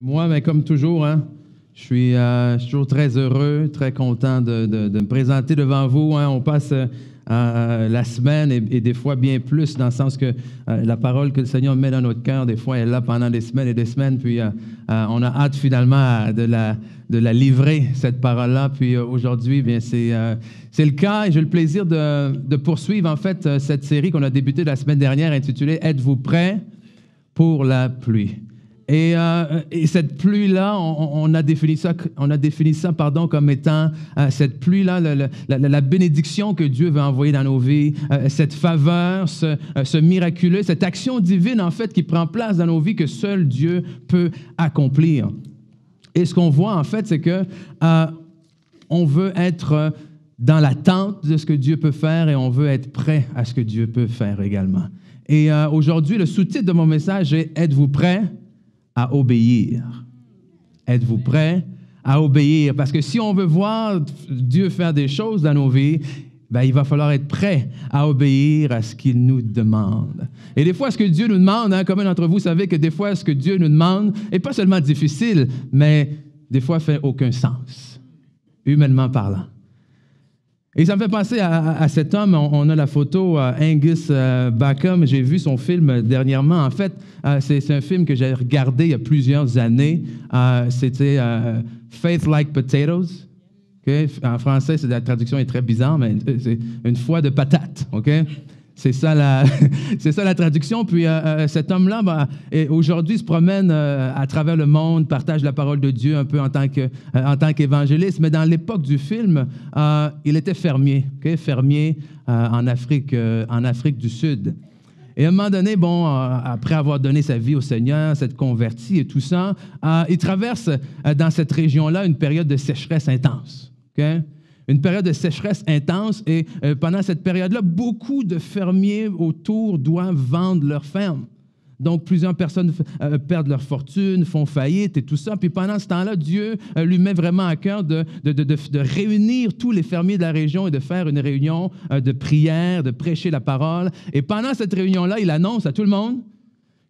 Moi, ben, comme toujours, hein, je suis toujours très heureux, très content de me présenter devant vous. Hein. On passe la semaine et des fois bien plus, dans le sens que la parole que le Seigneur met dans notre cœur, des fois, elle est là pendant des semaines et des semaines. Puis on a hâte finalement de la livrer, cette parole-là. Puis aujourd'hui, bien, c'est le cas et j'ai le plaisir de poursuivre en fait cette série qu'on a débutée la semaine dernière intitulée « Êtes-vous prêts pour la pluie ?» Et cette pluie-là, on a défini ça comme étant cette pluie-là, la bénédiction que Dieu veut envoyer dans nos vies, cette faveur, ce miraculeux, cette action divine, en fait, qui prend place dans nos vies que seul Dieu peut accomplir. Et ce qu'on voit, en fait, c'est que on veut être dans l'attente de ce que Dieu peut faire et on veut être prêt à ce que Dieu peut faire également. Et aujourd'hui, le sous-titre de mon message est « Êtes-vous prêts à obéir. » Êtes-vous prêts à obéir? Parce que si on veut voir Dieu faire des choses dans nos vies, ben, il va falloir être prêt à obéir à ce qu'il nous demande. Et des fois, ce que Dieu nous demande, hein, combien d'entre vous savez que des fois, ce que Dieu nous demande n'est pas seulement difficile, mais des fois, fait aucun sens, humainement parlant. Et ça me fait penser à cet homme, on a la photo, Angus Backham, j'ai vu son film dernièrement. En fait, c'est un film que j'ai regardé il y a plusieurs années. C'était Faith Like Potatoes. Okay? En français, la traduction est très bizarre, mais c'est une foi de patates. Okay? C'est ça la traduction. Puis cet homme-là, aujourd'hui, se promène à travers le monde, partage la parole de Dieu un peu en tant qu'évangéliste. Mais dans l'époque du film, il était fermier, okay? Fermier en Afrique du Sud. Et à un moment donné, après avoir donné sa vie au Seigneur, s'être converti et tout ça, il traverse dans cette région-là une période de sécheresse intense. Okay? Une période de sécheresse intense et pendant cette période-là, beaucoup de fermiers autour doivent vendre leurs fermes. Donc, plusieurs personnes perdent leur fortune, font faillite et tout ça. Puis pendant ce temps-là, Dieu lui met vraiment à cœur de réunir tous les fermiers de la région et de faire une réunion de prière, de prêcher la parole. Et pendant cette réunion-là, il annonce à tout le monde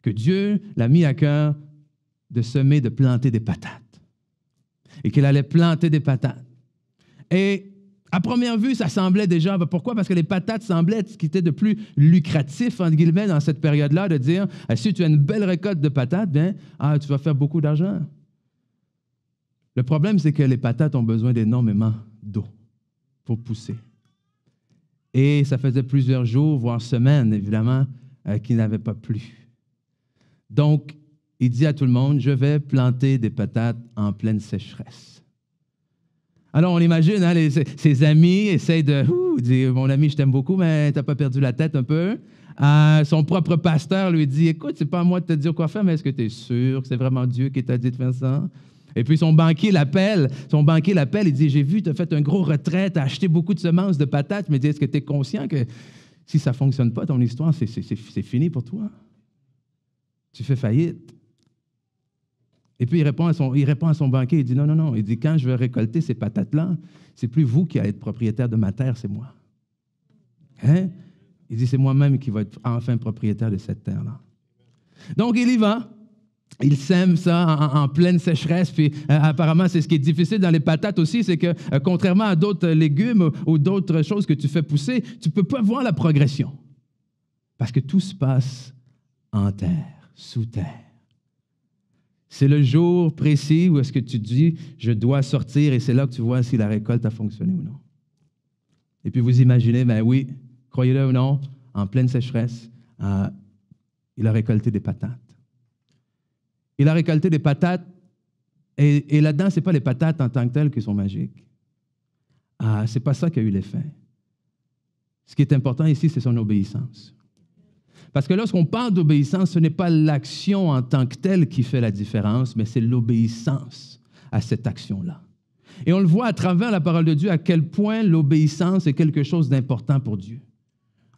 que Dieu l'a mis à cœur de semer, de planter des patates. Et qu'il allait planter des patates. Et à première vue, ça semblait déjà... Pourquoi? Parce que les patates semblaient être ce qui était de plus lucratif, entre guillemets, dans cette période-là, de dire, si tu as une belle récolte de patates, bien, tu vas faire beaucoup d'argent. Le problème, c'est que les patates ont besoin d'énormément d'eau pour pousser. Et ça faisait plusieurs jours, voire semaines, évidemment, qu'il n'avait pas plu. Donc, il dit à tout le monde, je vais planter des patates en pleine sécheresse. Alors, on imagine, hein, ses amis essayent de dire, mon ami, je t'aime beaucoup, mais tu n'as pas perdu la tête un peu. Son propre pasteur lui dit, écoute, c'est pas à moi de te dire quoi faire, mais est-ce que tu es sûr que c'est vraiment Dieu qui t'a dit de faire ça? Et puis son banquier l'appelle, il dit, j'ai vu, tu as fait un gros retrait, tu as acheté beaucoup de semences de patates, mais il dit, est-ce que tu es conscient que si ça ne fonctionne pas, ton histoire, c'est fini pour toi? Tu fais faillite. Et puis, il répond à son banquier, il dit, non. Il dit, quand je vais récolter ces patates-là, c'est plus vous qui allez être propriétaire de ma terre, c'est moi. Hein? Il dit, c'est moi-même qui vais être enfin propriétaire de cette terre-là. Donc, il y va. Il sème ça en pleine sécheresse. Puis, apparemment, c'est ce qui est difficile dans les patates aussi, c'est que, contrairement à d'autres légumes ou d'autres choses que tu fais pousser, tu ne peux pas voir la progression. Parce que tout se passe en terre, sous terre. C'est le jour précis où est-ce que tu dis, je dois sortir, et c'est là que tu vois si la récolte a fonctionné ou non. Et puis vous imaginez, ben oui, croyez-le ou non, en pleine sécheresse, il a récolté des patates. Il a récolté des patates, et là-dedans, ce n'est pas les patates en tant que telles qui sont magiques. Ce n'est pas ça qui a eu l'effet. Ce qui est important ici, c'est son obéissance. Parce que lorsqu'on parle d'obéissance, ce n'est pas l'action en tant que telle qui fait la différence, mais c'est l'obéissance à cette action-là. Et on le voit à travers la parole de Dieu à quel point l'obéissance est quelque chose d'important pour Dieu.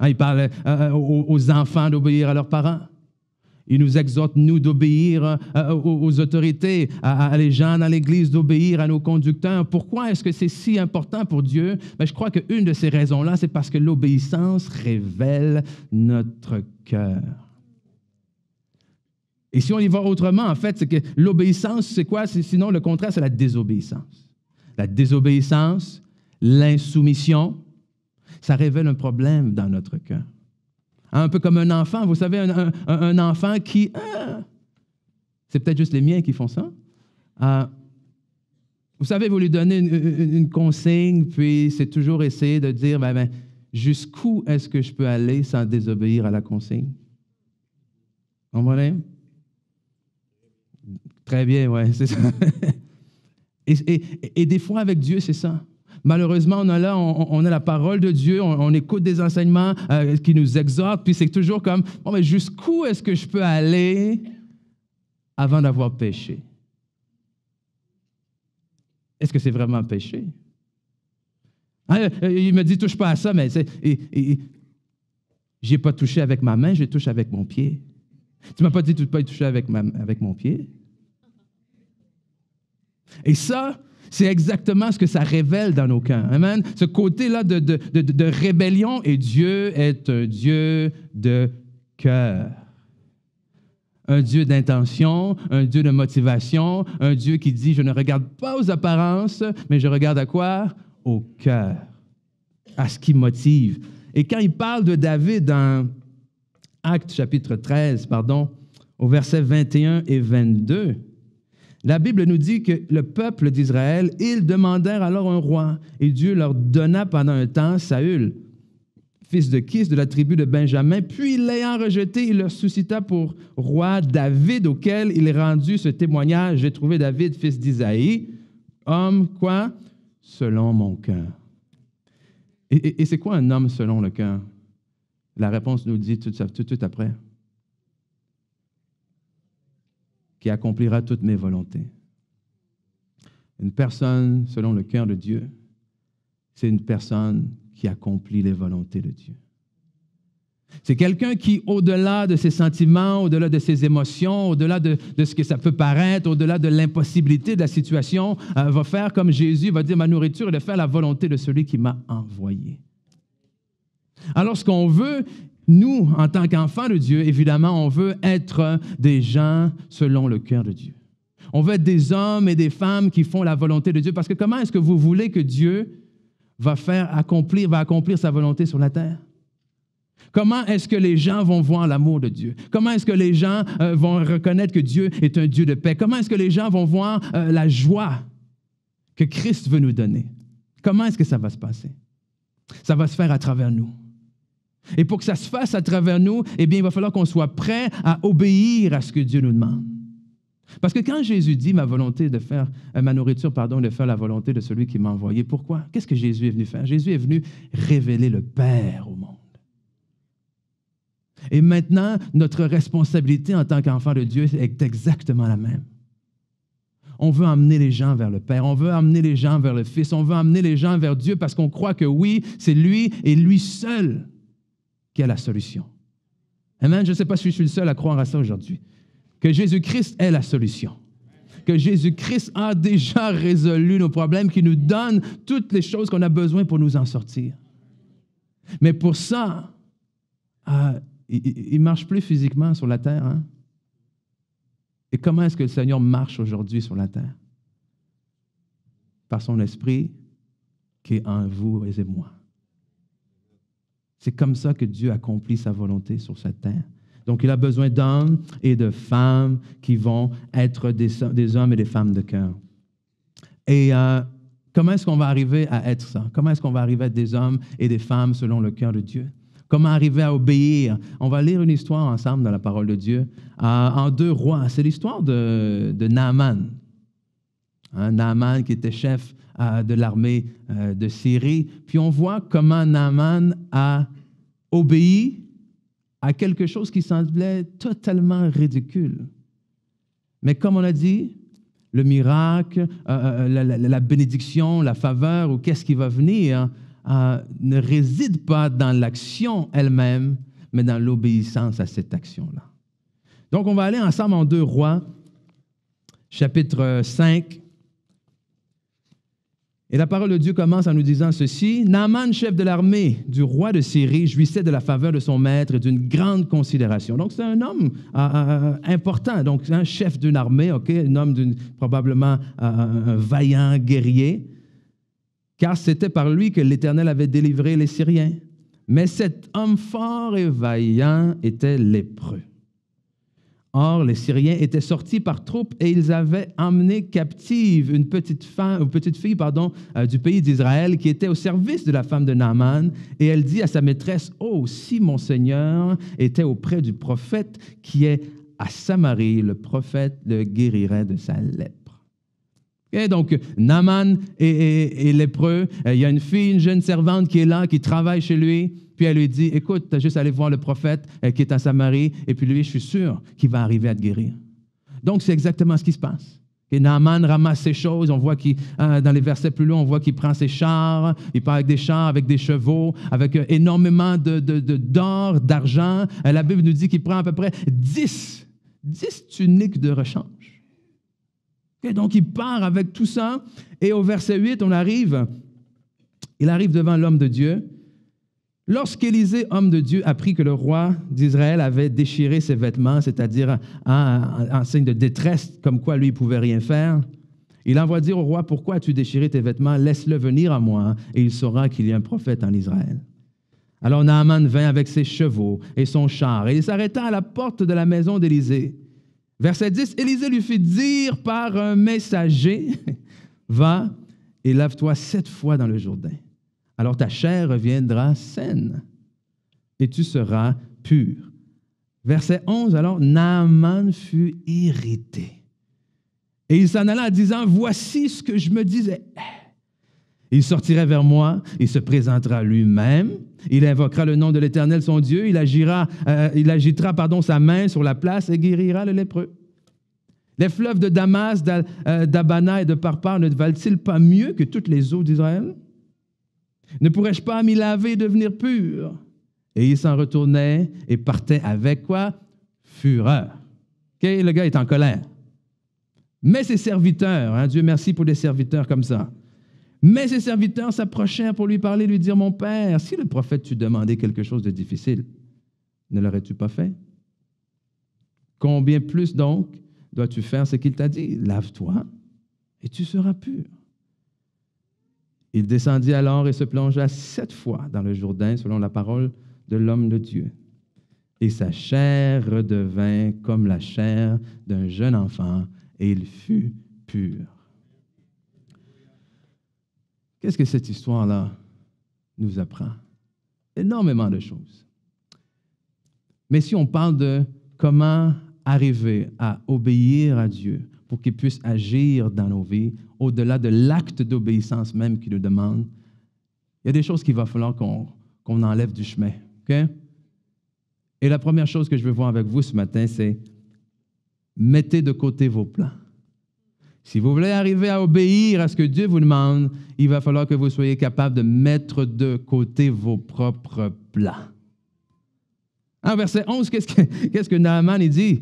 Il parle aux enfants d'obéir à leurs parents. Il nous exhorte, nous, d'obéir aux autorités, à les gens dans l'Église, d'obéir à nos conducteurs. Pourquoi est-ce que c'est si important pour Dieu? Bien, je crois qu'une de ces raisons-là, c'est parce que l'obéissance révèle notre cœur. Et si on y va autrement, en fait, c'est que l'obéissance, c'est quoi? Sinon, le contraire, c'est la désobéissance. La désobéissance, l'insoumission, ça révèle un problème dans notre cœur. Un peu comme un enfant. Vous savez, un enfant qui... c'est peut-être juste les miens qui font ça. Vous savez, vous lui donnez une consigne, puis c'est toujours essayer de dire, jusqu'où est-ce que je peux aller sans désobéir à la consigne? Vous comprenez? Très bien, oui, c'est ça. Et des fois, avec Dieu, c'est ça. Malheureusement, on a la parole de Dieu, on écoute des enseignements qui nous exhortent, puis c'est toujours comme, mais jusqu'où est-ce que je peux aller avant d'avoir péché? Est-ce que c'est vraiment péché? Il me dit, touche pas à ça, mais je n'ai pas touché avec ma main, je touche avec mon pied. Tu ne m'as pas dit de ne pas y toucher avec mon pied? Et ça, c'est exactement ce que ça révèle dans nos cœurs. Amen. Ce côté-là de rébellion, et Dieu est un Dieu de cœur. Un Dieu d'intention, un Dieu de motivation, un Dieu qui dit, je ne regarde pas aux apparences, mais je regarde à quoi? Au cœur, à ce qui motive. Et quand il parle de David dans Actes chapitre 13, au verset 21 et 22, la Bible nous dit que le peuple d'Israël, ils demandèrent alors un roi, et Dieu leur donna pendant un temps Saül, fils de Kis de la tribu de Benjamin, puis l'ayant rejeté, il leur suscita pour roi David, auquel il rendit ce témoignage, j'ai trouvé David, fils d'Isaïe, homme, quoi? Selon mon cœur. Et c'est quoi un homme selon le cœur? La réponse nous dit tout de suite après. Qui accomplira toutes mes volontés. Une personne selon le cœur de Dieu, c'est une personne qui accomplit les volontés de Dieu. C'est quelqu'un qui, au-delà de ses sentiments, au-delà de ses émotions, au-delà de ce que ça peut paraître, au-delà de l'impossibilité de la situation, va faire comme Jésus, va dire, ma nourriture est de faire la volonté de celui qui m'a envoyé. Alors, ce qu'on veut, nous, en tant qu'enfants de Dieu, évidemment, on veut être des gens selon le cœur de Dieu. On veut être des hommes et des femmes qui font la volonté de Dieu. Parce que comment est-ce que vous voulez que Dieu va accomplir sa volonté sur la terre? Comment est-ce que les gens vont voir l'amour de Dieu? Comment est-ce que les gens vont reconnaître que Dieu est un Dieu de paix? Comment est-ce que les gens vont voir la joie que Christ veut nous donner? Comment est-ce que ça va se passer? Ça va se faire à travers nous. Et pour que ça se fasse à travers nous, eh bien, il va falloir qu'on soit prêt à obéir à ce que Dieu nous demande. Parce que quand Jésus dit ma nourriture, de faire la volonté de celui qui m'a envoyé, pourquoi? Qu'est-ce que Jésus est venu faire? Jésus est venu révéler le Père au monde. Et maintenant, notre responsabilité en tant qu'enfant de Dieu est exactement la même. On veut emmener les gens vers le Père, on veut emmener les gens vers le Fils, on veut emmener les gens vers Dieu parce qu'on croit que oui, c'est lui et lui seul qui a la solution. Amen. Je ne sais pas si je suis le seul à croire à ça aujourd'hui. Que Jésus-Christ est la solution. Que Jésus-Christ a déjà résolu nos problèmes, qui nous donne toutes les choses qu'on a besoin pour nous en sortir. Mais pour ça, il ne marche plus physiquement sur la terre. Hein? Et comment est-ce que le Seigneur marche aujourd'hui sur la terre? Par son esprit qui est en vous et moi. C'est comme ça que Dieu accomplit sa volonté sur cette terre. Donc, il a besoin d'hommes et de femmes qui vont être des hommes et des femmes de cœur. Et comment est-ce qu'on va arriver à être ça? Comment est-ce qu'on va arriver à être des hommes et des femmes selon le cœur de Dieu? Comment arriver à obéir? On va lire une histoire ensemble dans la parole de Dieu en 2 Rois. C'est l'histoire de Naaman. Naaman qui était chef de l'armée de Syrie. Puis on voit comment Naaman a obéi à quelque chose qui semblait totalement ridicule. Mais comme on a dit, le miracle, la bénédiction, la faveur ou qu'est-ce qui va venir ne réside pas dans l'action elle-même, mais dans l'obéissance à cette action-là. Donc, on va aller ensemble en 2 Rois, chapitre 5. Et la parole de Dieu commence en nous disant ceci. Naaman, chef de l'armée du roi de Syrie, jouissait de la faveur de son maître et d'une grande considération. Donc, c'est un homme important. Donc, un chef d'une armée, un homme probablement un vaillant guerrier, car c'était par lui que l'Éternel avait délivré les Syriens. Mais cet homme fort et vaillant était lépreux. Or, les Syriens étaient sortis par troupes et ils avaient emmené captive une petite fille du pays d'Israël qui était au service de la femme de Naaman. Et elle dit à sa maîtresse, « Oh, si mon Seigneur était auprès du prophète qui est à Samarie, le prophète le guérirait de sa lèpre. » Okay, donc, Naaman est lépreux. Il y a une fille, une jeune servante qui est là, qui travaille chez lui. Puis elle lui dit, écoute, tu as juste à aller voir le prophète qui est à Samarie, et puis lui, je suis sûr qu'il va arriver à te guérir. Donc, c'est exactement ce qui se passe. Et Naaman ramasse ses choses, on voit dans les versets plus longs, on voit qu'il prend ses chars, il part avec des chars, avec des chevaux, avec énormément d'or, d'argent. La Bible nous dit qu'il prend à peu près 10 tuniques de rechange. Okay, donc, il part avec tout ça, et au verset 8, il arrive devant l'homme de Dieu. Lorsqu'Élisée, homme de Dieu, apprit que le roi d'Israël avait déchiré ses vêtements, c'est-à-dire en signe de détresse, comme quoi lui ne pouvait rien faire, il envoie dire au roi, « Pourquoi as-tu déchiré tes vêtements? Laisse-le venir à moi, et il saura qu'il y a un prophète en Israël. » Alors Naaman vint avec ses chevaux et son char, et il s'arrêta à la porte de la maison d'Élisée. Verset 10, Élisée lui fit dire par un messager, « Va et lave-toi 7 fois dans le Jourdain. Alors ta chair reviendra saine et tu seras pur. » Verset 11, alors Naaman fut irrité. Et il s'en alla en disant, « Voici ce que je me disais. » Il sortirait vers moi, il se présentera lui-même, il invoquera le nom de l'Éternel son Dieu, il agitera sa main sur la place et guérira le lépreux. Les fleuves de Damas, d'Abana et de Parpar ne valent-ils pas mieux que toutes les eaux d'Israël? Ne pourrais-je pas m'y laver et devenir pur? Et il s'en retournait et partait avec quoi? Fureur. Okay? Le gars est en colère. Mais ses serviteurs, Dieu merci pour des serviteurs comme ça, mais ses serviteurs s'approchèrent pour lui parler, lui dire, « Mon père, si le prophète t'eût demandé quelque chose de difficile, ne l'aurais-tu pas fait? Combien plus donc dois-tu faire ce qu'il t'a dit? Lave-toi et tu seras pur. » Il descendit alors et se plongea 7 fois dans le Jourdain, selon la parole de l'homme de Dieu. Et sa chair redevint comme la chair d'un jeune enfant, et il fut pur. Qu'est-ce que cette histoire-là nous apprend? Énormément de choses. Mais si on parle de comment arriver à obéir à Dieu pour qu'il puisse agir dans nos vies, au-delà de l'acte d'obéissance même qu'il nous demande, il y a des choses qu'il va falloir qu'on enlève du chemin. Okay? Et la première chose que je veux voir avec vous ce matin, c'est mettez de côté vos plans. Si vous voulez arriver à obéir à ce que Dieu vous demande, il va falloir que vous soyez capable de mettre de côté vos propres plans. En verset 11, qu'est-ce que Naaman il dit?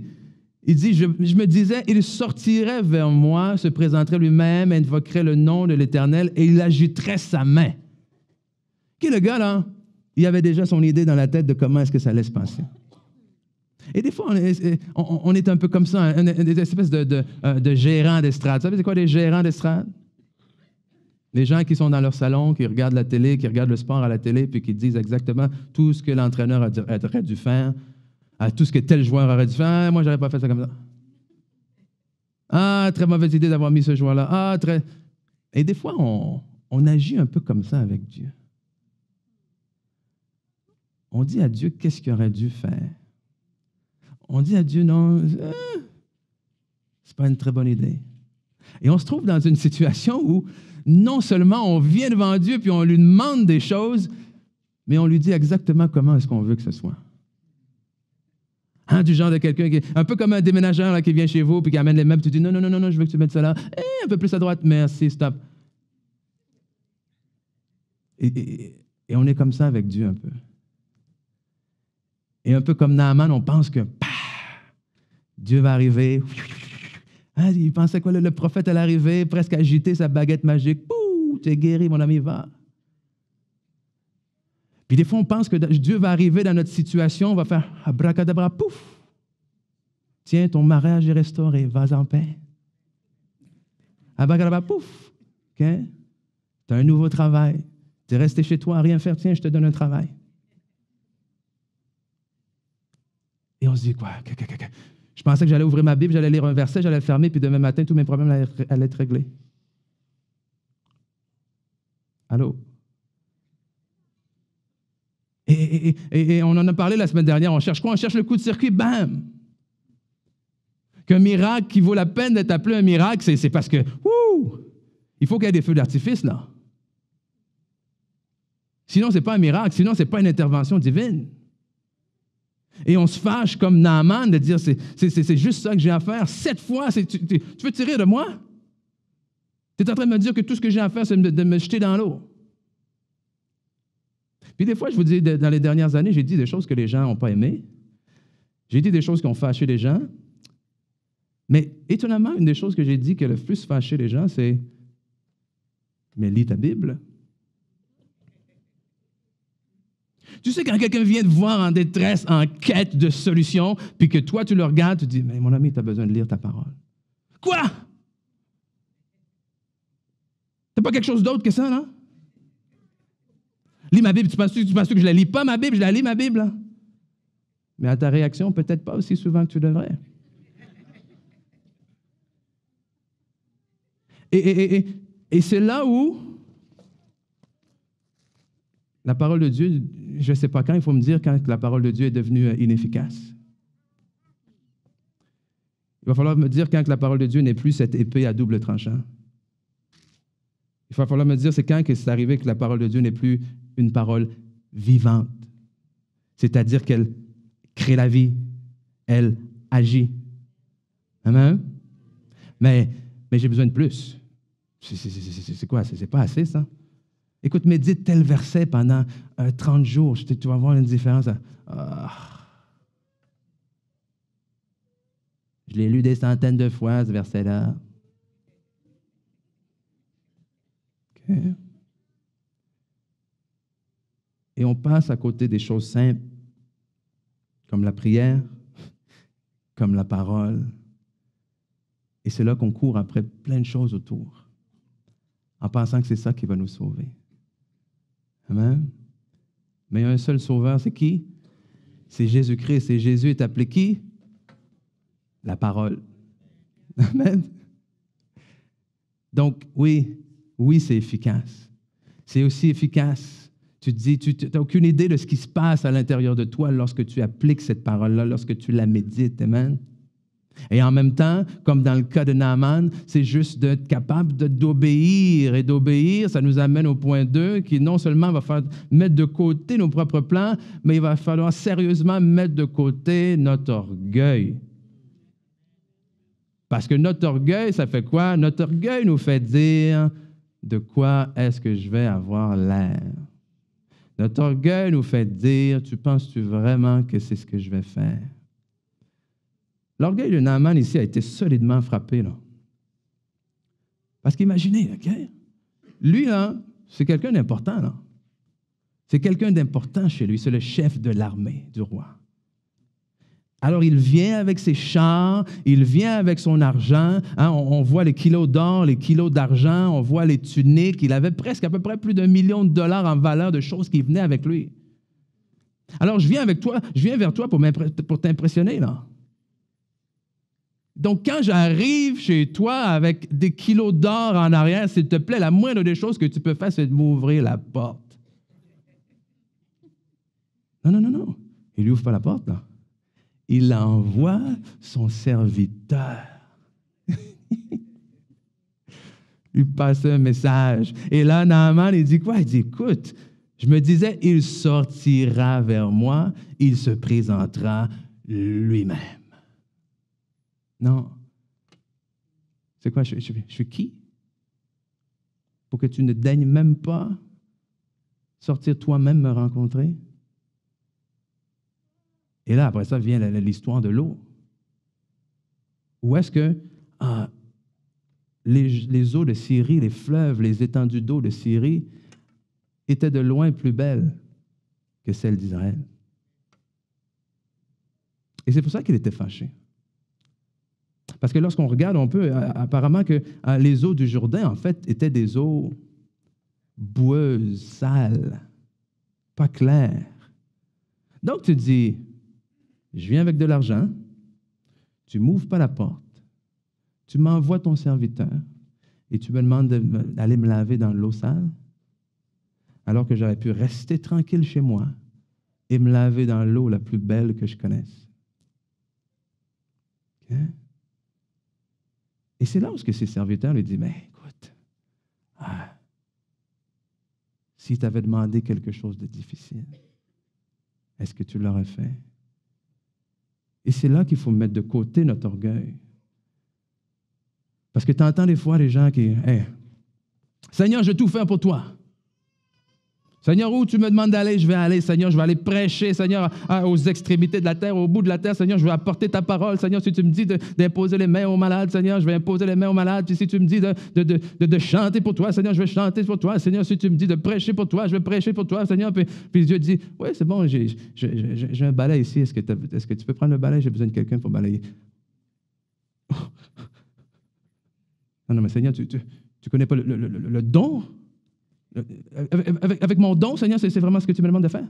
Il dit, je me disais, il sortirait vers moi, se présenterait lui-même, invoquerait le nom de l'Éternel et il agiterait sa main. Qui le gars, là, il avait déjà son idée dans la tête de comment est-ce que ça allait se passer. Et des fois, on est un peu comme ça, une espèce de gérants d'estrade. Vous savez, c'est quoi des gérants d'estrade? Les gens qui sont dans leur salon, qui regardent la télé, qui regardent le sport à la télé, puis qui disent exactement tout ce que l'entraîneur aurait dû faire, tout ce que tel joueur aurait dû faire. Moi, je n'aurais pas fait ça comme ça. Ah, très mauvaise idée d'avoir mis ce joueur-là. Ah, très... Et des fois, on agit un peu comme ça avec Dieu. On dit à Dieu qu'est-ce qu'il aurait dû faire. On dit à Dieu, non, c'est pas une très bonne idée. Et on se trouve dans une situation où non seulement on vient devant Dieu puis on lui demande des choses, mais on lui dit exactement comment est-ce qu'on veut que ce soit. Du genre de quelqu'un qui est un peu comme un déménageur là, qui vient chez vous puis qui amène les meubles, tu dis non, je veux que tu mettes ça là. Un peu plus à droite, merci, stop. Et on est comme ça avec Dieu un peu. Et un peu comme Naaman, on pense que Dieu va arriver. Il pensait quoi? Le prophète allait arriver, presque agiter sa baguette magique. tu es guéri, mon ami, va. Puis des fois, on pense que Dieu va arriver dans notre situation, on va faire abracadabra, pouf. Tiens, ton mariage est restauré, vas en paix. Abracadabra, pouf. OK? Tu as un nouveau travail. Tu es resté chez toi à rien faire, tiens, je te donne un travail. Et on se dit, quoi? Je pensais que j'allais ouvrir ma Bible, j'allais lire un verset, j'allais le fermer, puis demain matin, tous mes problèmes allaient être réglés. Allô? Et on en a parlé la semaine dernière. On cherche quoi? On cherche le coup de circuit, bam! Qu'un miracle qui vaut la peine d'être appelé un miracle, c'est parce que, il faut qu'il y ait des feux d'artifice, là. Sinon, ce n'est pas un miracle. Sinon, ce n'est pas une intervention divine. Et on se fâche comme Naaman de dire, c'est juste ça que j'ai à faire. 7 fois, tu veux tirer de moi? Tu es en train de me dire que tout ce que j'ai à faire, c'est de me jeter dans l'eau. Puis des fois, je vous dis, dans les dernières années, j'ai dit des choses que les gens n'ont pas aimées. J'ai dit des choses qui ont fâché les gens. Mais étonnamment, une des choses que j'ai dit qui a le plus fâché les gens, c'est « Mais lis ta Bible. » Tu sais, quand quelqu'un vient te voir en détresse, en quête de solution, puis que toi, tu le regardes, tu dis « Mais mon ami, tu as besoin de lire ta parole. » Quoi? T'as pas quelque chose d'autre que ça, non? Lis ma Bible. Tu penses que je ne la lis pas, ma Bible? Je la lis, ma Bible. Hein? Mais à ta réaction, peut-être pas aussi souvent que tu devrais. Et c'est là où la parole de Dieu, je ne sais pas quand, il faut me dire quand la parole de Dieu est devenue inefficace. Il va falloir me dire quand la parole de Dieu n'est plus cette épée à double tranchant. Il va falloir me dire c'est quand que c'est arrivé que la parole de Dieu n'est plus une parole vivante. C'est-à-dire qu'elle crée la vie, elle agit. Amen? Mais j'ai besoin de plus. C'est quoi? C'est pas assez, ça? Écoute, médite tel verset pendant 30 jours. Tu vas voir une différence. Je l'ai lu des centaines de fois, ce verset-là. OK. Et on passe à côté des choses simples, comme la prière, comme la parole. Et c'est là qu'on court après plein de choses autour, en pensant que c'est ça qui va nous sauver. Amen. Mais il y a un seul sauveur, c'est qui? C'est Jésus-Christ. Et Jésus est appelé qui? La parole. Amen. Donc, oui, c'est efficace. C'est aussi efficace. Tu te dis, tu n'as aucune idée de ce qui se passe à l'intérieur de toi lorsque tu appliques cette parole-là, lorsque tu la médites. Amen. Et en même temps, comme dans le cas de Naaman, c'est juste d'être capable d'obéir. Et d'obéir, ça nous amène au point 2, qui non seulement va faire mettre de côté nos propres plans, mais il va falloir sérieusement mettre de côté notre orgueil. Parce que notre orgueil, ça fait quoi? Notre orgueil nous fait dire de quoi est-ce que je vais avoir l'air. Notre orgueil nous fait dire, tu penses-tu vraiment que c'est ce que je vais faire? L'orgueil de Naaman ici a été solidement frappé, là. Parce qu'imaginez, OK? Lui, là, c'est quelqu'un d'important, là. C'est quelqu'un d'important chez lui. C'est le chef de l'armée du roi. Alors, il vient avec ses chars, il vient avec son argent. Hein, on voit les kilos d'or, les kilos d'argent, on voit les tuniques. Il avait presque à peu près plus d'1 million de dollars en valeur de choses qui venaient avec lui. Alors, je viens vers toi pour t'impressionner, là. Donc, quand j'arrive chez toi avec des kilos d'or en arrière, s'il te plaît, la moindre des choses que tu peux faire, c'est de m'ouvrir la porte. Non. Il lui ouvre pas la porte, là. Il envoie son serviteur. lui passe un message. Et là, Naaman, il dit quoi? Il dit, écoute, je me disais, il sortira vers moi, il se présentera lui-même. Non. C'est quoi? Je suis qui? Pour que tu ne daignes même pas sortir toi-même me rencontrer? Et là, après ça, vient l'histoire de l'eau. Où est-ce que les eaux de Syrie, les fleuves, les étendues d'eau de Syrie étaient de loin plus belles que celles d'Israël. Et c'est pour ça qu'il était fâché. Parce que lorsqu'on regarde, on peut apparemment que les eaux du Jourdain, en fait, étaient des eaux boueuses, sales, pas claires. Donc tu dis, je viens avec de l'argent, tu ne m'ouvres pas la porte, tu m'envoies ton serviteur et tu me demandes d'aller me laver dans l'eau sale, alors que j'aurais pu rester tranquille chez moi et me laver dans l'eau la plus belle que je connaisse. Okay? Et c'est là où ses serviteurs lui disent, mais écoute, si tu avais demandé quelque chose de difficile, est-ce que tu l'aurais fait? Et c'est là qu'il faut mettre de côté notre orgueil. Parce que tu entends des fois les gens qui, hey, Seigneur, je vais tout faire pour toi. Seigneur, où tu me demandes d'aller, je vais aller. Seigneur, je vais aller prêcher. Seigneur, aux extrémités de la terre, au bout de la terre. Seigneur, je vais apporter ta parole. Seigneur, si tu me dis d'imposer les mains aux malades, Seigneur, je vais imposer les mains aux malades. Puis si tu me dis de chanter pour toi, Seigneur, je vais chanter pour toi. Seigneur, si tu me dis de prêcher pour toi, je vais prêcher pour toi, Seigneur. Puis Dieu dit, oui, c'est bon, j'ai un balai ici. Est-ce que tu peux prendre le balai? J'ai besoin de quelqu'un pour balayer. Non, mais Seigneur, tu connais pas le don? Avec mon don, Seigneur, c'est vraiment ce que tu me demandes de faire?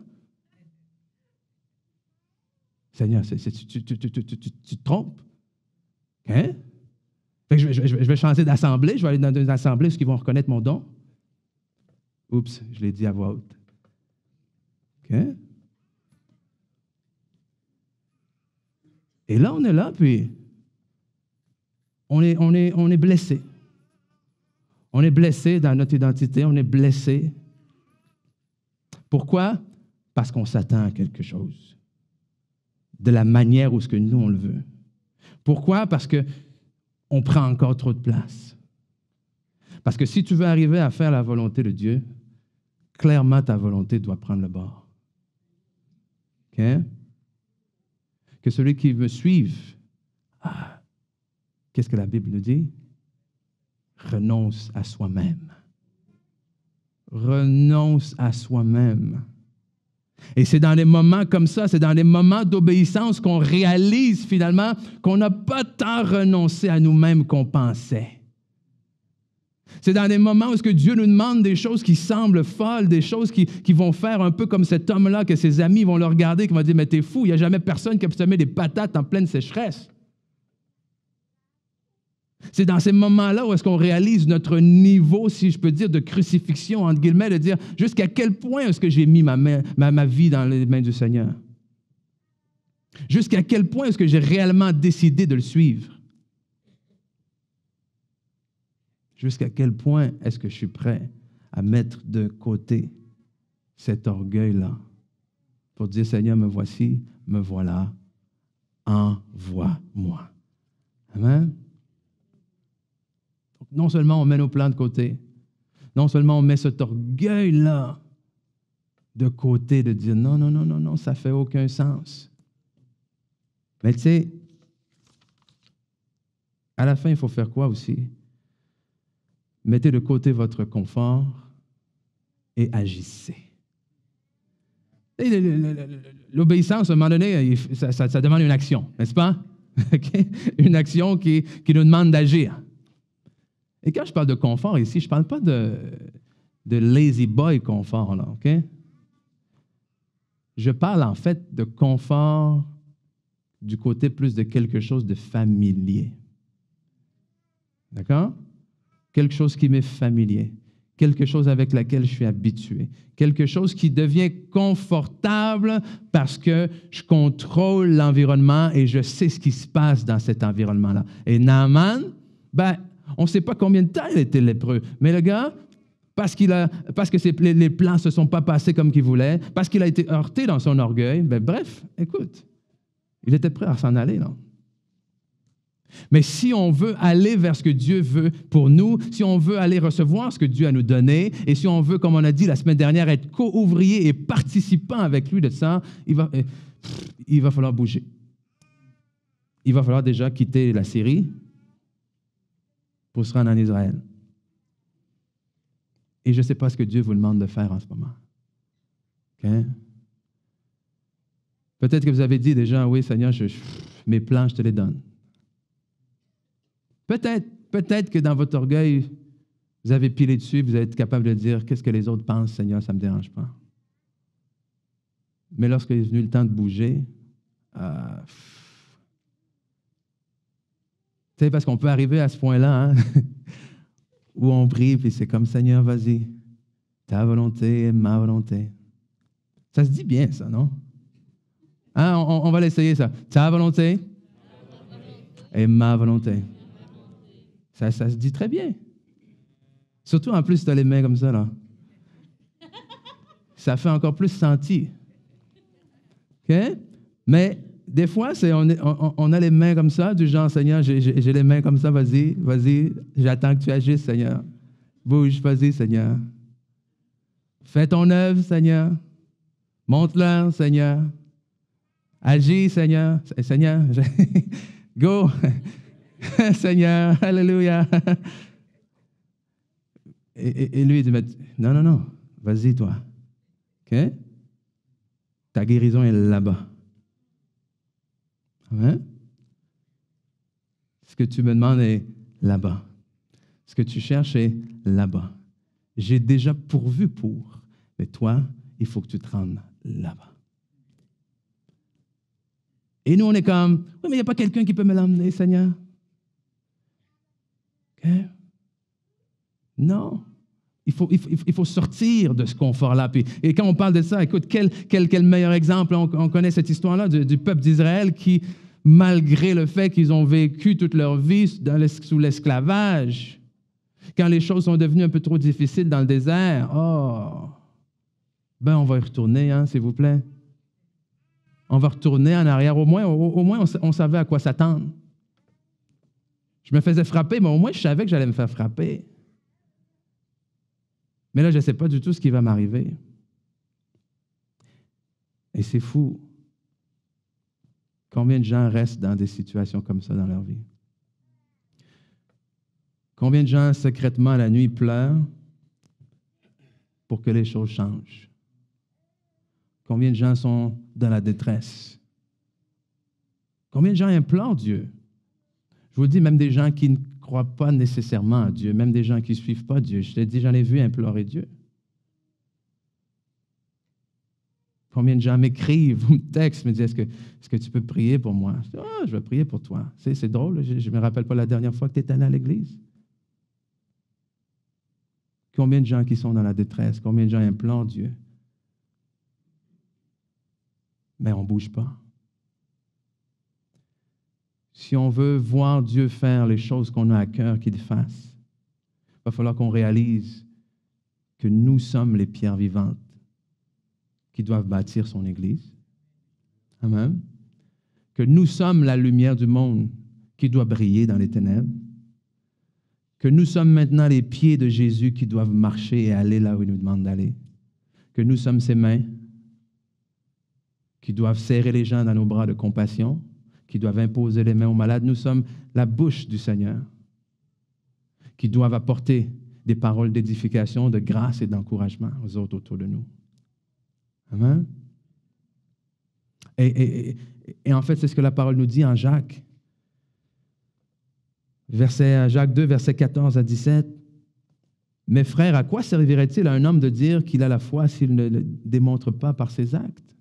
Seigneur, tu te trompes. Hein? Fait que je vais changer d'assemblée, je vais aller dans une assemblée où ils vont reconnaître mon don. Oups, je l'ai dit à voix haute. OK? Et là, on est là, puis on est blessé. On est blessé dans notre identité, on est blessé. Pourquoi? Parce qu'on s'attend à quelque chose, de la manière où ce que nous, on le veut. Pourquoi? Parce qu'on prend encore trop de place. Parce que si tu veux arriver à faire la volonté de Dieu, clairement, ta volonté doit prendre le bord. OK? Que celui qui veut suivre, qu'est-ce que la Bible nous dit? Renonce à soi-même. Renonce à soi-même. Et c'est dans les moments comme ça, c'est dans les moments d'obéissance qu'on réalise finalement qu'on n'a pas tant renoncé à nous-mêmes qu'on pensait. C'est dans des moments où Dieu nous demande des choses qui semblent folles, des choses qui vont faire un peu comme cet homme-là, que ses amis vont le regarder, qui vont dire, mais t'es fou, il n'y a jamais personne qui a pu semer des patates en pleine sécheresse. C'est dans ces moments-là où est-ce qu'on réalise notre niveau, si je peux dire, de crucifixion, entre guillemets, de dire jusqu'à quel point est-ce que j'ai mis ma vie dans les mains du Seigneur. Jusqu'à quel point est-ce que j'ai réellement décidé de le suivre. Jusqu'à quel point est-ce que je suis prêt à mettre de côté cet orgueil-là pour dire, Seigneur, me voici, me voilà, envoie-moi. Amen. Non seulement on met nos plans de côté, non seulement on met cet orgueil-là de côté, de dire non, ça ne fait aucun sens. Mais tu sais, à la fin, il faut faire quoi aussi? Mettez de côté votre confort et agissez. L'obéissance, à un moment donné, ça demande une action, n'est-ce pas? Okay? Une action qui nous demande d'agir. Et quand je parle de confort ici, je ne parle pas de lazy boy confort, là, OK? Je parle en fait de confort du côté plus de quelque chose de familier. D'accord? Quelque chose qui m'est familier. Quelque chose avec laquelle je suis habitué. Quelque chose qui devient confortable parce que je contrôle l'environnement et je sais ce qui se passe dans cet environnement-là. Et Naaman, on ne sait pas combien de temps il était lépreux, mais le gars, parce que les plans ne se sont pas passés comme qu'il voulait, parce qu'il a été heurté dans son orgueil, bref, écoute, il était prêt à s'en aller, là. Mais si on veut aller vers ce que Dieu veut pour nous, si on veut aller recevoir ce que Dieu a nous donné, et si on veut, comme on a dit la semaine dernière, être co-ouvrier et participant avec lui de ça, il va falloir bouger. Il va falloir déjà quitter la Syrie. pour se rendre en Israël. Et je ne sais pas ce que Dieu vous demande de faire en ce moment. Okay? Peut-être que vous avez dit déjà, oui, Seigneur, mes plans, je te les donne. Peut-être que dans votre orgueil, vous avez pilé dessus, vous êtes capable de dire, qu'est-ce que les autres pensent, Seigneur, ça ne me dérange pas. Mais lorsqu'il est venu le temps de bouger, tu sais, parce qu'on peut arriver à ce point-là, hein, où on prie, puis c'est comme, Seigneur, vas-y, ta volonté, ma volonté. Ça se dit bien, ça, non? Hein, on va l'essayer, ça. Ta volonté et ma volonté. Ça se dit très bien. Surtout, en plus, tu as les mains comme ça, là. Ça fait encore plus senti. OK? Mais des fois, on a les mains comme ça, du genre, Seigneur, j'ai les mains comme ça, vas-y, j'attends que tu agisses, Seigneur. Bouge, vas-y, Seigneur. Fais ton œuvre, Seigneur. Montre-leur, Seigneur. Agis, Seigneur. Seigneur, go. Seigneur, alléluia. Et lui, il dit, non, vas-y, toi. OK? Ta guérison est là-bas. Amen? Ce que tu me demandes est là-bas. Ce que tu cherches est là-bas. J'ai déjà pourvu pour, mais toi, il faut que tu te rendes là-bas. Et nous, on est comme, oui, mais il n'y a pas quelqu'un qui peut me l'emmener, Seigneur. OK? Non. Il faut sortir de ce confort-là. Et quand on parle de ça, écoute, quel meilleur exemple? On connaît cette histoire-là du peuple d'Israël qui, malgré le fait qu'ils ont vécu toute leur vie sous l'esclavage, quand les choses sont devenues un peu trop difficiles dans le désert, on va y retourner, hein, s'il vous plaît. On va retourner en arrière. Au moins on savait à quoi s'attendre. Je me faisais frapper, mais au moins, je savais que j'allais me faire frapper. Mais là, je ne sais pas du tout ce qui va m'arriver. Et c'est fou. Combien de gens restent dans des situations comme ça dans leur vie? Combien de gens, secrètement, la nuit, pleurent pour que les choses changent? Combien de gens sont dans la détresse? Combien de gens implorent Dieu? Je vous le dis, même des gens qui ne croient pas nécessairement à Dieu, même des gens qui ne suivent pas Dieu. Je t'ai dit, j'en ai vu implorer Dieu. Combien de gens m'écrivent ou me textent, me disent, est-ce que tu peux prier pour moi? Je dis, je vais prier pour toi. C'est drôle, je ne me rappelle pas la dernière fois que tu étais allé à l'église. Combien de gens qui sont dans la détresse? Combien de gens implorent Dieu? Mais on ne bouge pas. Si on veut voir Dieu faire les choses qu'on a à cœur qu'il fasse, il va falloir qu'on réalise que nous sommes les pierres vivantes qui doivent bâtir son Église. Amen. Que nous sommes la lumière du monde qui doit briller dans les ténèbres. Que nous sommes maintenant les pieds de Jésus qui doivent marcher et aller là où il nous demande d'aller. Que nous sommes ses mains qui doivent serrer les gens dans nos bras de compassion, qui doivent imposer les mains aux malades. Nous sommes la bouche du Seigneur, qui doivent apporter des paroles d'édification, de grâce et d'encouragement aux autres autour de nous. Amen. Et en fait, c'est ce que la parole nous dit en Jacques. Jacques 2, versets 14 à 17. « Mes frères, à quoi servirait-il à un homme de dire qu'il a la foi s'il ne le démontre pas par ses actes?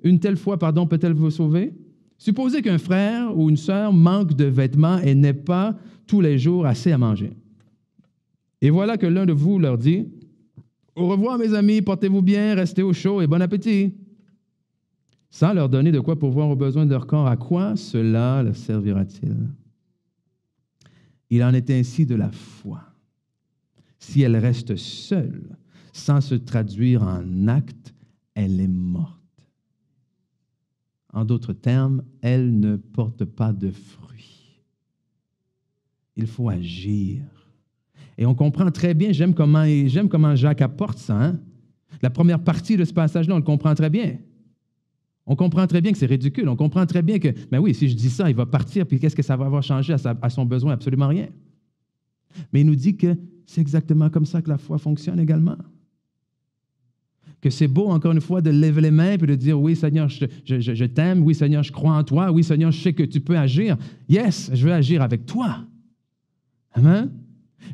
Une telle foi, peut-elle vous sauver? Supposez qu'un frère ou une sœur manque de vêtements et n'ait pas tous les jours assez à manger. Et voilà que l'un de vous leur dit, « Au revoir, mes amis, portez-vous bien, restez au chaud et bon appétit. » Sans leur donner de quoi pourvoir aux besoins de leur corps, à quoi cela leur servira-t-il? Il en est ainsi de la foi. Si elle reste seule, sans se traduire en acte, elle est morte. En d'autres termes, elle ne porte pas de fruits. Il faut agir. Et on comprend très bien, j'aime comment Jacques apporte ça. Hein? La première partie de ce passage-là, on le comprend très bien. On comprend très bien que c'est ridicule. On comprend très bien que, ben oui, si je dis ça, il va partir, puis qu'est-ce que ça va avoir changé à son besoin? Absolument rien. Mais il nous dit que c'est exactement comme ça que la foi fonctionne également. Que c'est beau, encore une fois, de lever les mains et de dire, oui, Seigneur, je t'aime, oui, Seigneur, je crois en toi, oui, Seigneur, je sais que tu peux agir. Yes, je veux agir avec toi. Amen.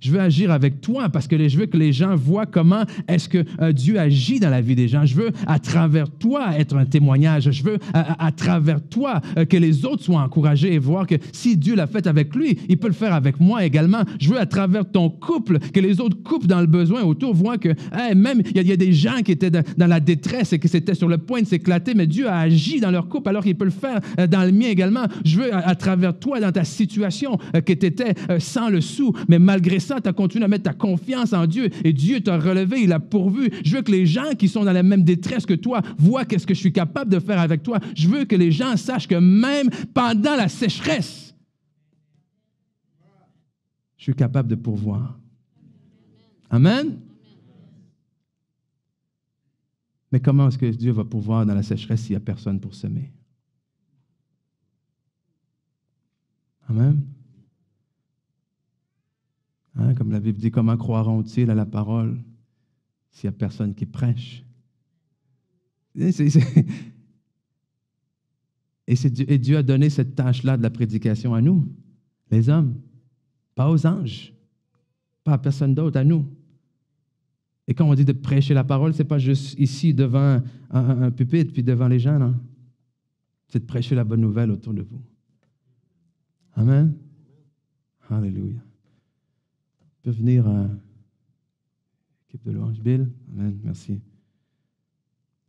Je veux agir avec toi parce que je veux que les gens voient comment est-ce que Dieu agit dans la vie des gens. Je veux, à travers toi, être un témoignage. Je veux, à travers toi, que les autres soient encouragés et voir que si Dieu l'a fait avec lui, il peut le faire avec moi également. Je veux, à travers ton couple, que les autres couples dans le besoin autour voient que même il y a des gens qui étaient dans la détresse et qui étaient sur le point de s'éclater, mais Dieu a agi dans leur couple alors qu'il peut le faire dans le mien également. Je veux, à travers toi, dans ta situation, que tu étais sans le sou, mais malgré ça, tu as continué à mettre ta confiance en Dieu et Dieu t'a relevé, il a pourvu. Je veux que les gens qui sont dans la même détresse que toi voient qu'est-ce que je suis capable de faire avec toi. Je veux que les gens sachent que même pendant la sécheresse, je suis capable de pourvoir. Amen? Mais comment est-ce que Dieu va pourvoir dans la sécheresse s'il n'y a personne pour semer? Amen? Hein, comme la Bible dit, comment croiront-ils à la parole s'il n'y a personne qui prêche? Et Dieu a donné cette tâche-là de la prédication à nous, les hommes, pas aux anges, pas à personne d'autre, à nous. Et quand on dit de prêcher la parole, ce n'est pas juste ici devant un pupitre puis devant les gens, non? C'est de prêcher la bonne nouvelle autour de vous. Amen. Alléluia. Peut venir équipe de louange. Bill, amen, merci.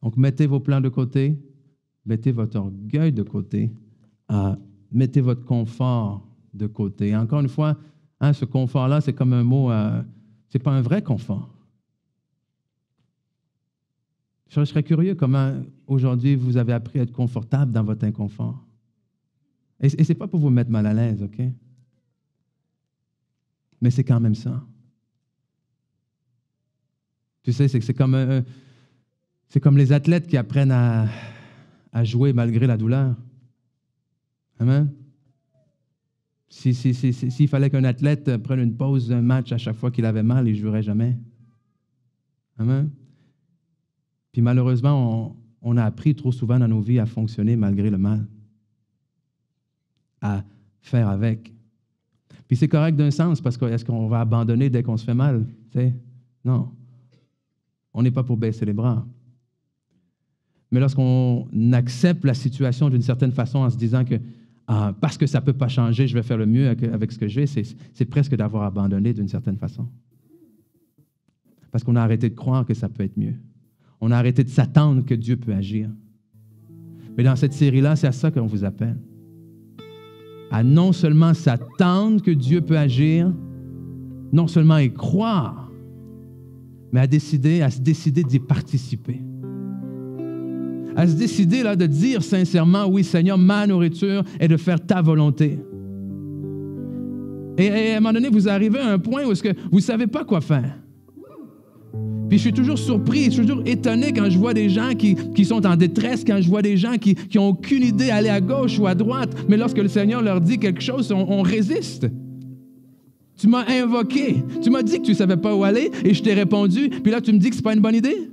Donc, mettez vos plans de côté, mettez votre orgueil de côté, mettez votre confort de côté. Encore une fois, ce confort-là, c'est comme un mot, c'est pas un vrai confort. Je serais curieux comment, aujourd'hui, vous avez appris à être confortable dans votre inconfort. Et ce n'est pas pour vous mettre mal à l'aise, OK? Mais c'est quand même ça. Tu sais, c'est comme les athlètes qui apprennent à jouer malgré la douleur. Amen? S'il fallait qu'un athlète prenne une pause d'un match à chaque fois qu'il avait mal, il ne jouerait jamais. Amen? Puis malheureusement, on a appris trop souvent dans nos vies à fonctionner malgré le mal, à faire avec. Puis c'est correct d'un sens, parce que est-ce qu'on va abandonner dès qu'on se fait mal? T'sais? Non. On n'est pas pour baisser les bras. Mais lorsqu'on accepte la situation d'une certaine façon en se disant que parce que ça ne peut pas changer, je vais faire le mieux avec ce que j'ai, c'est presque d'avoir abandonné d'une certaine façon. Parce qu'on a arrêté de croire que ça peut être mieux. On a arrêté de s'attendre que Dieu peut agir. Mais dans cette série-là, c'est à ça qu'on vous appelle. À non seulement s'attendre que Dieu peut agir, non seulement y croire, mais à se décider d'y participer. À se décider là, de dire sincèrement, oui Seigneur, ma nourriture est de faire ta volonté. Et à un moment donné, vous arrivez à un point où est-ce que vous ne savez pas quoi faire. Puis je suis toujours surpris, je suis toujours étonné quand je vois des gens qui sont en détresse, quand je vois des gens qui n'ont aucune idée d'aller à gauche ou à droite, mais lorsque le Seigneur leur dit quelque chose, on résiste. Tu m'as invoqué, tu m'as dit que tu ne savais pas où aller et je t'ai répondu, puis là tu me dis que ce n'est pas une bonne idée?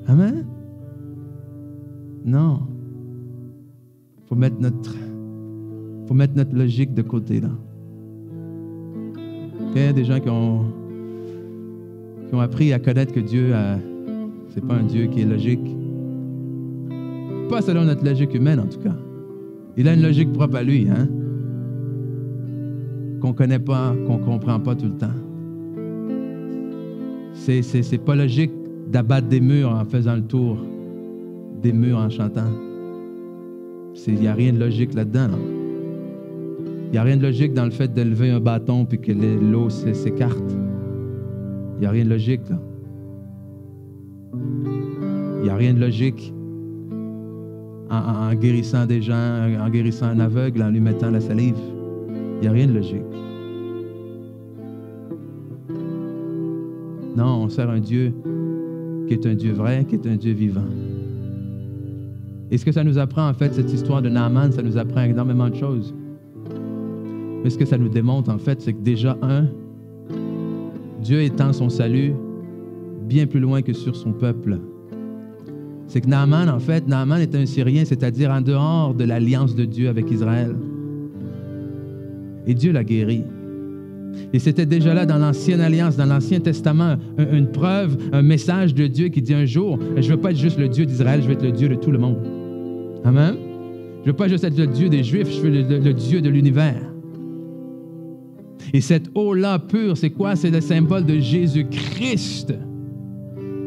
Amen? Non. Il faut mettre notre logique de côté là. Il y a des gens qui ont appris à connaître que Dieu, ce n'est pas un Dieu qui est logique. Pas selon notre logique humaine, en tout cas. Il a une logique propre à lui, hein? Qu'on ne connaît pas, qu'on ne comprend pas tout le temps. C'est pas logique d'abattre des murs en faisant le tour des murs en chantant. Il n'y a rien de logique là-dedans, non? Il n'y a rien de logique dans le fait de lever un bâton puis que l'eau s'écarte. Il n'y a rien de logique, là. Il n'y a rien de logique en guérissant des gens, en guérissant un aveugle, en lui mettant la salive. Il n'y a rien de logique. Non, on sert un Dieu qui est un Dieu vrai, qui est un Dieu vivant. Et ce que ça nous apprend, en fait, cette histoire de Naaman, ça nous apprend énormément de choses. Mais ce que ça nous démontre, en fait, c'est que déjà, Dieu étend son salut bien plus loin que sur son peuple. C'est que Naaman, en fait, Naaman est un Syrien, c'est-à-dire en dehors de l'alliance de Dieu avec Israël. Et Dieu l'a guéri. Et c'était déjà là dans l'Ancienne Alliance, dans l'Ancien Testament, une preuve, un message de Dieu qui dit un jour, je ne veux pas être juste le Dieu d'Israël, je veux être le Dieu de tout le monde. Amen. Je ne veux pas juste être le Dieu des Juifs, je veux le Dieu de l'univers. Et cette eau-là pure, c'est quoi? C'est le symbole de Jésus-Christ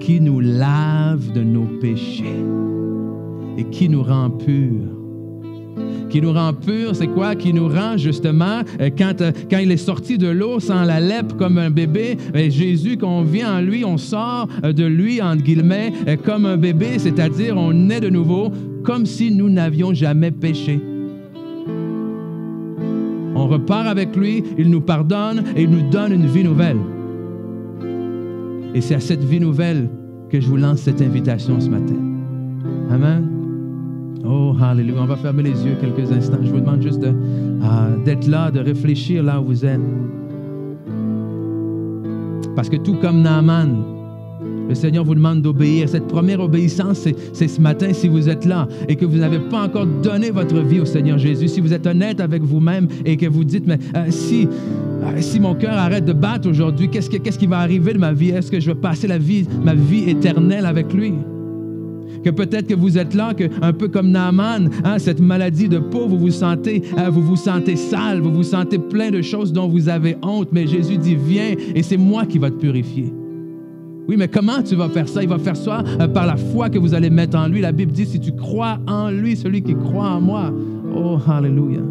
qui nous lave de nos péchés et qui nous rend purs. Qui nous rend purs, c'est quoi? Qui nous rend justement, quand il est sorti de l'eau sans la lèpre comme un bébé, Jésus, quand on vient en lui, on sort de lui, entre guillemets, comme un bébé, c'est-à-dire on naît de nouveau, comme si nous n'avions jamais péché. On repart avec lui, il nous pardonne et il nous donne une vie nouvelle. Et c'est à cette vie nouvelle que je vous lance cette invitation ce matin. Amen. Oh, hallelujah. On va fermer les yeux quelques instants. Je vous demande juste d'être là, de réfléchir là où vous êtes. Parce que tout comme Naaman, le Seigneur vous demande d'obéir. Cette première obéissance, c'est ce matin, si vous êtes là et que vous n'avez pas encore donné votre vie au Seigneur Jésus, si vous êtes honnête avec vous-même et que vous dites, mais si mon cœur arrête de battre aujourd'hui, qu'est-ce qui va arriver de ma vie? Est-ce que je vais passer ma vie éternelle avec lui? Que peut-être que vous êtes là, que, un peu comme Naaman, cette maladie de peau, vous vous sentez sale, vous vous sentez plein de choses dont vous avez honte, mais Jésus dit, viens et c'est moi qui va te purifier. Oui, mais comment tu vas faire ça? Il va faire ça par la foi que vous allez mettre en lui. La Bible dit, si tu crois en lui, celui qui croit en moi, oh, hallelujah,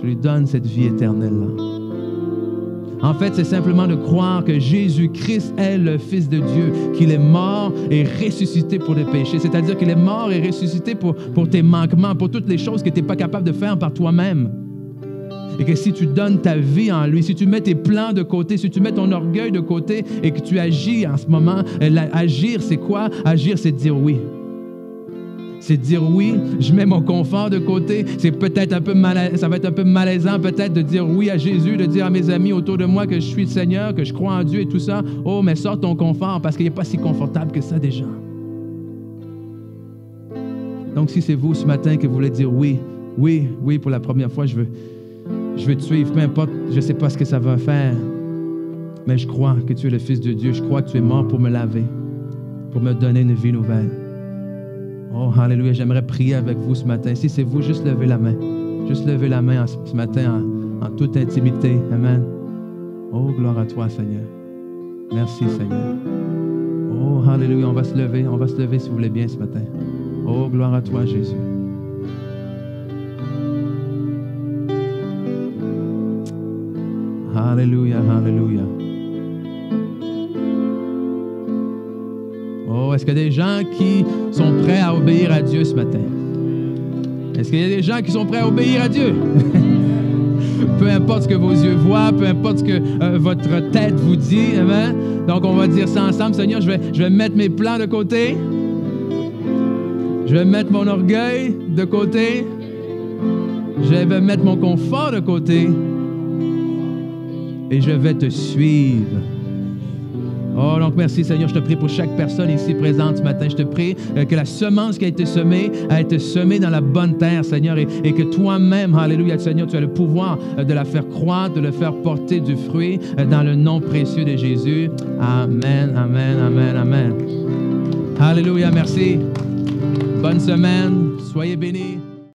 je lui donne cette vie éternelle-là. En fait, c'est simplement de croire que Jésus-Christ est le Fils de Dieu, qu'il est mort et ressuscité pour les péchés. C'est-à-dire qu'il est mort et ressuscité pour tes manquements, pour toutes les choses que tu n'es pas capable de faire par toi-même. Et que si tu donnes ta vie en lui, si tu mets tes plans de côté, si tu mets ton orgueil de côté et que tu agis en ce moment, agir, c'est quoi? Agir, c'est dire oui. C'est dire oui, je mets mon confort de côté. C'est peut-être ça va être un peu malaisant peut-être de dire oui à Jésus, de dire à mes amis autour de moi que je suis le Seigneur, que je crois en Dieu et tout ça. Oh, mais sors ton confort parce qu'il n'est pas si confortable que ça déjà. Donc, si c'est vous ce matin que vous voulez dire oui, pour la première fois, je veux te suivre, peu importe, je ne sais pas ce que ça va faire, mais je crois que tu es le Fils de Dieu. Je crois que tu es mort pour me laver, pour me donner une vie nouvelle. Oh, hallelujah, j'aimerais prier avec vous ce matin. Si c'est vous, juste levez la main. Juste levez la main ce matin en toute intimité. Amen. Oh, gloire à toi, Seigneur. Merci, Seigneur. Oh, hallelujah, on va se lever si vous voulez bien ce matin. Oh, gloire à toi, Jésus. Hallelujah, hallelujah. Oh, est-ce qu'il y a des gens qui sont prêts à obéir à Dieu ce matin? Est-ce qu'il y a des gens qui sont prêts à obéir à Dieu? Peu importe ce que vos yeux voient, peu importe ce que votre tête vous dit, amen. Donc, on va dire ça ensemble. Seigneur, je vais mettre mes plans de côté. Je vais mettre mon orgueil de côté. Je vais mettre mon confort de côté. Et je vais te suivre. Oh, donc merci Seigneur, je te prie pour chaque personne ici présente ce matin. Je te prie que la semence qui a été semée dans la bonne terre, Seigneur, et que toi-même, alléluia, Seigneur, tu as le pouvoir de la faire croître, de le faire porter du fruit dans le nom précieux de Jésus. Amen, amen, amen, amen. Alléluia, merci. Bonne semaine, soyez bénis.